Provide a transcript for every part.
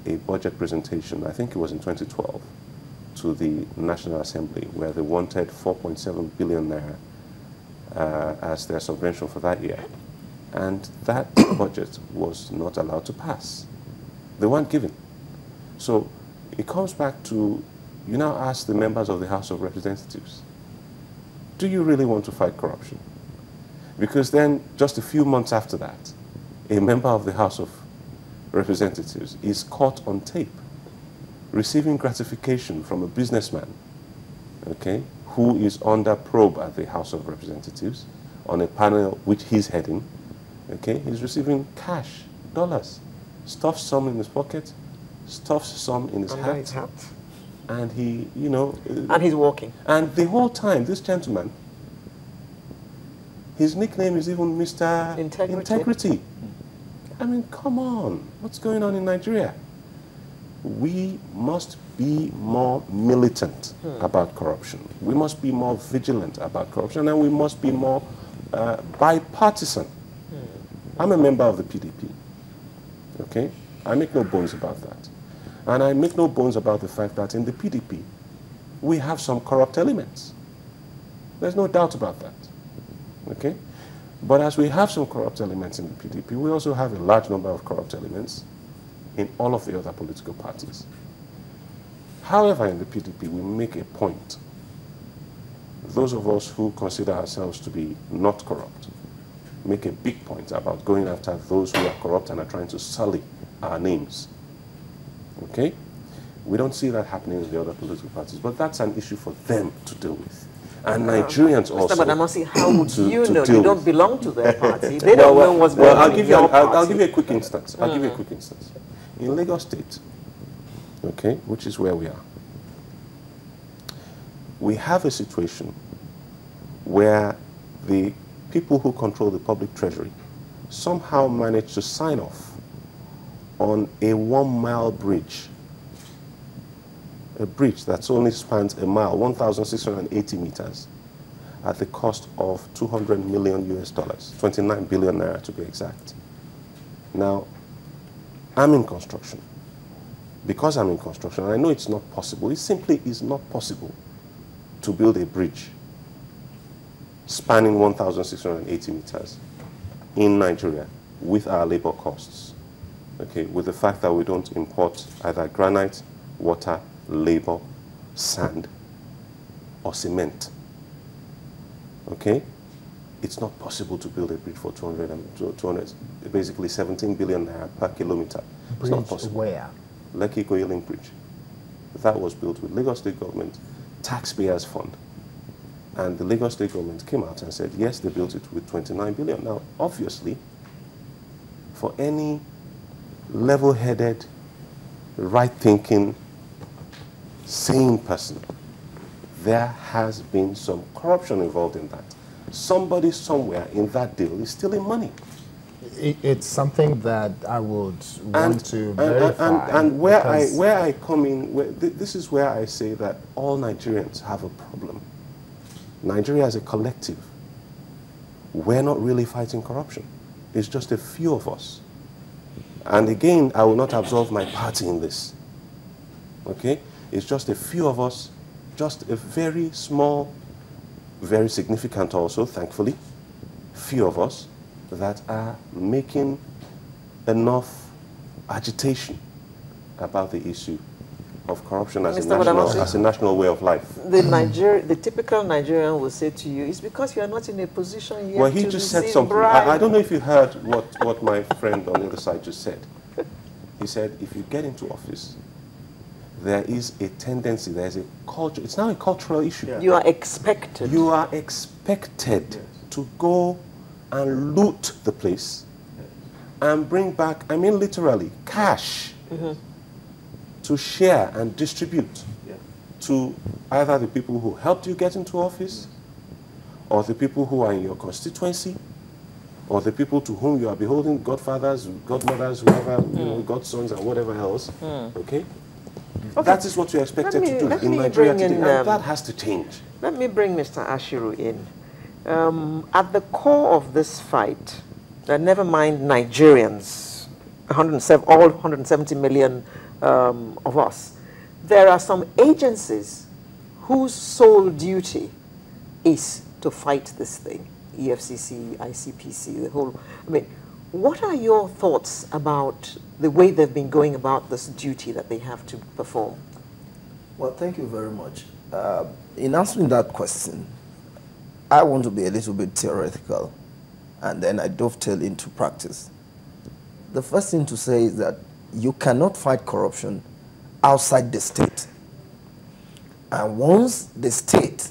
a budget presentation, I think it was in 2012, to the National Assembly, where they wanted 4.7 billion naira as their subvention for that year. And that budget was not allowed to pass. They weren't given. So it comes back to, you now ask the members of the House of Representatives, do you really want to fight corruption? Because then, just a few months after that, a member of the House of Representatives is caught on tape receiving gratification from a businessman, okay, who is under probe at the House of Representatives on a panel which he's heading. Okay, he's receiving cash, dollars, stuffs some in his pocket, stuffs some in his hat, and he, you know... and he's walking. And the whole time, this gentleman, his nickname is even Mr. Integrity. I mean, come on, what's going on in Nigeria? We must be more militant about corruption. We must be more vigilant about corruption, and we must be more bipartisan. I'm a member of the PDP, okay? I make no bones about that. And I make no bones about the fact that in the PDP, we have some corrupt elements. There's no doubt about that, okay? But as we have some corrupt elements in the PDP, we also have a large number of corrupt elements in all of the other political parties. However, in the PDP, we make a point. Those of us who consider ourselves to be not corrupt make a big point about going after those who are corrupt and are trying to sully our names. Okay? We don't see that happening in the other political parties, but that's an issue for them to deal with. And Nigerians also. Mr. Badamasi, how would you know? You don't belong to their party. They don't know what's going on. I'll give you a quick instance. I'll give you a quick instance. In Lagos State, okay, which is where we are, we have a situation where the people who control the public treasury somehow managed to sign off on a 1-mile bridge, a bridge that only spans a mile, 1,680 meters, at the cost of 200 million US dollars, 29 billion naira to be exact. Now, I'm in construction. Because I'm in construction, I know it's not possible. It simply is not possible to build a bridge spanning 1,680 meters in Nigeria with our labor costs, okay, with the fact that we don't import either granite, water, labor, sand, or cement, okay? It's not possible to build a bridge for 200, basically 17 billion naira per kilometer. It's not possible. Where? Lekki Koyiling Bridge. That was built with Lagos State government, taxpayers fund. And the Lagos State government came out and said, yes, they built it with 29 billion. Now, obviously, for any level-headed, right-thinking, sane person, there has been some corruption involved in that. Somebody somewhere in that deal is stealing money. It's something that I would want to verify. And where I come in, this is where I say that all Nigerians have a problem. Nigeria as a collective, we're not really fighting corruption. It's just a few of us. And again, I will not absolve my party in this. Okay? It's just a few of us, just a very small, very significant also, thankfully, few of us that are making enough agitation about the issue of corruption as a national way of life. The typical Nigerian will say to you, it's because you are not in a position yet. Well, he just said something. I don't know if you heard what my friend on the other side just said. He said, if you get into office, there is a tendency, there's a culture, it's now a cultural issue. Yeah. You are expected. You are expected to go and loot the place and bring back, I mean literally, cash to share and distribute to either the people who helped you get into office or the people who are in your constituency or the people to whom you are beholden, godfathers, godmothers, whoever, you know, godsons and whatever else, okay? That is what you're expected to do in Nigeria today, and that has to change. Let me bring Mr. Ashiru in. At the core of this fight, never mind Nigerians, all 170 million of us, there are some agencies whose sole duty is to fight this thing. EFCC, ICPC, the whole, I mean, what are your thoughts about the way they've been going about this duty that they have to perform? Well, thank you very much. In answering that question, I want to be a little bit theoretical, and then I dovetail into practice. The first thing to say is that you cannot fight corruption outside the state. And once the state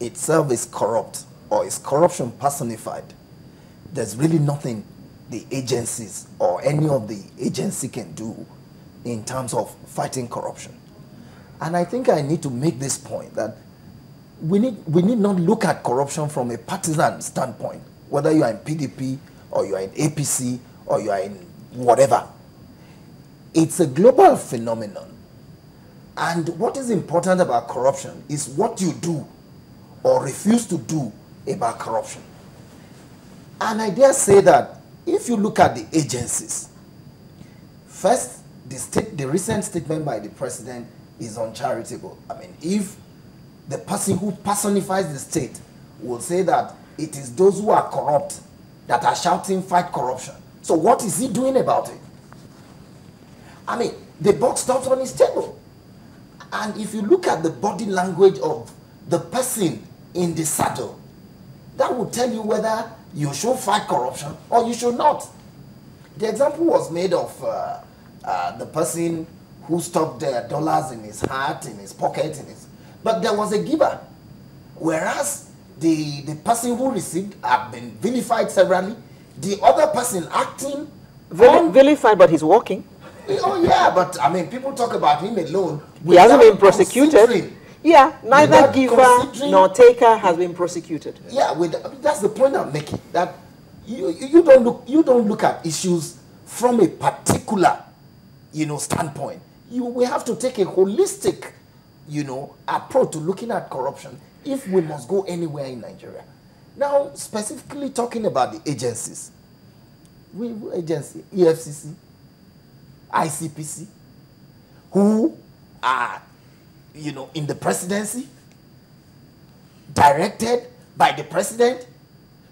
itself is corrupt, or is corruption personified, there's really nothing the agencies or any of the agency can do in terms of fighting corruption. And I think I need to make this point that we need not look at corruption from a partisan standpoint, whether you are in PDP or you are in APC or you are in whatever. It's a global phenomenon. And what is important about corruption is what you do or refuse to do about corruption. And I dare say that if you look at the agencies, first, the recent statement by the president is uncharitable. I mean, if the person who personifies the state will say that it is those who are corrupt that are shouting fight corruption, so what is he doing about it? I mean, the buck stops on his table. And if you look at the body language of the person in the saddle, that will tell you whether you should fight corruption or you should not. The example was made of the person who stuffed dollars in his hat, in his pocket, but there was a giver. Whereas the person who received had been vilified severally, the other person acting... Vilified, but he's walking. Oh yeah, but I mean, people talk about him alone. He hasn't been prosecuted. Yeah, neither giver nor taker has been prosecuted. Yeah, that's the point I'm making. That you don't look at issues from a particular, standpoint. We have to take a holistic, approach to looking at corruption if we must go anywhere in Nigeria. Now, specifically talking about the agencies, EFCC, ICPC, who are in the presidency, directed by the president.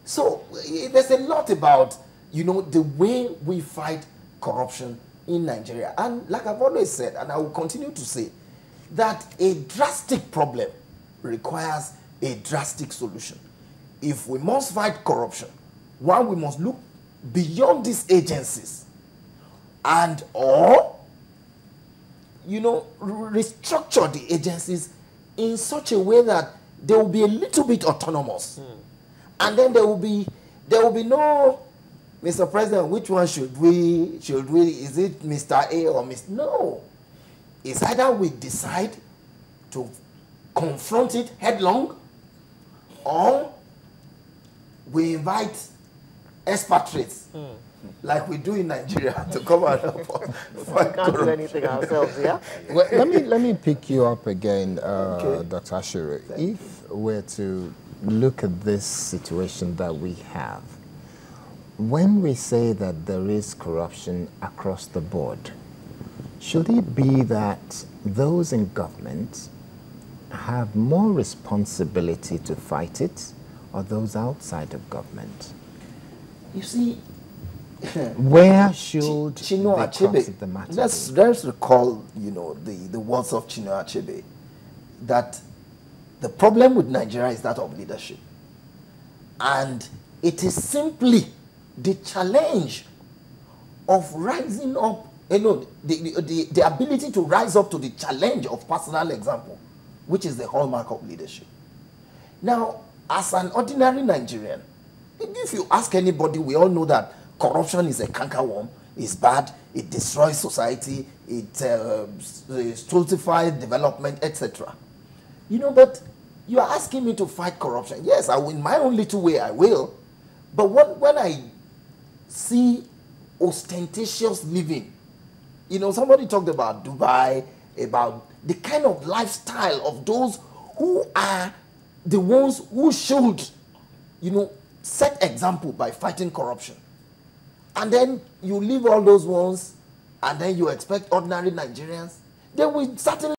So there's a lot about, the way we fight corruption in Nigeria. And like I've always said, and I will continue to say, that a drastic problem requires a drastic solution. If we must fight corruption, one, we must look beyond these agencies and restructure the agencies in such a way that they will be a little bit autonomous. And then there will be no, Mr. President, which one should we, is it Mr. A or Mr. No. It's either we decide to confront it headlong, or we invite expatriates, like we do in Nigeria, to come out and fight corruption. Can't do anything ourselves, yeah? Well, let me pick you up again, okay. Dr. Ashiru. If we're to look at this situation that we have, when we say that there is corruption across the board, should it be that those in government have more responsibility to fight it, or those outside of government? You see, where should Chinua Achebe, the matter let's recall, the words of Chinua Achebe, that the problem with Nigeria is that of leadership. And it is simply the challenge of rising up, the ability to rise up to the challenge of personal example, which is the hallmark of leadership. Now, as an ordinary Nigerian, if you ask anybody, we all know that corruption is a cankerworm, it's bad, it destroys society, it stultifies development, etc. But you are asking me to fight corruption. Yes, in my own little way, I will. But when I see ostentatious living, somebody talked about Dubai, about the kind of lifestyle of those who are the ones who should, set example by fighting corruption. And then you leave all those ones, and then you expect ordinary Nigerians, they will certainly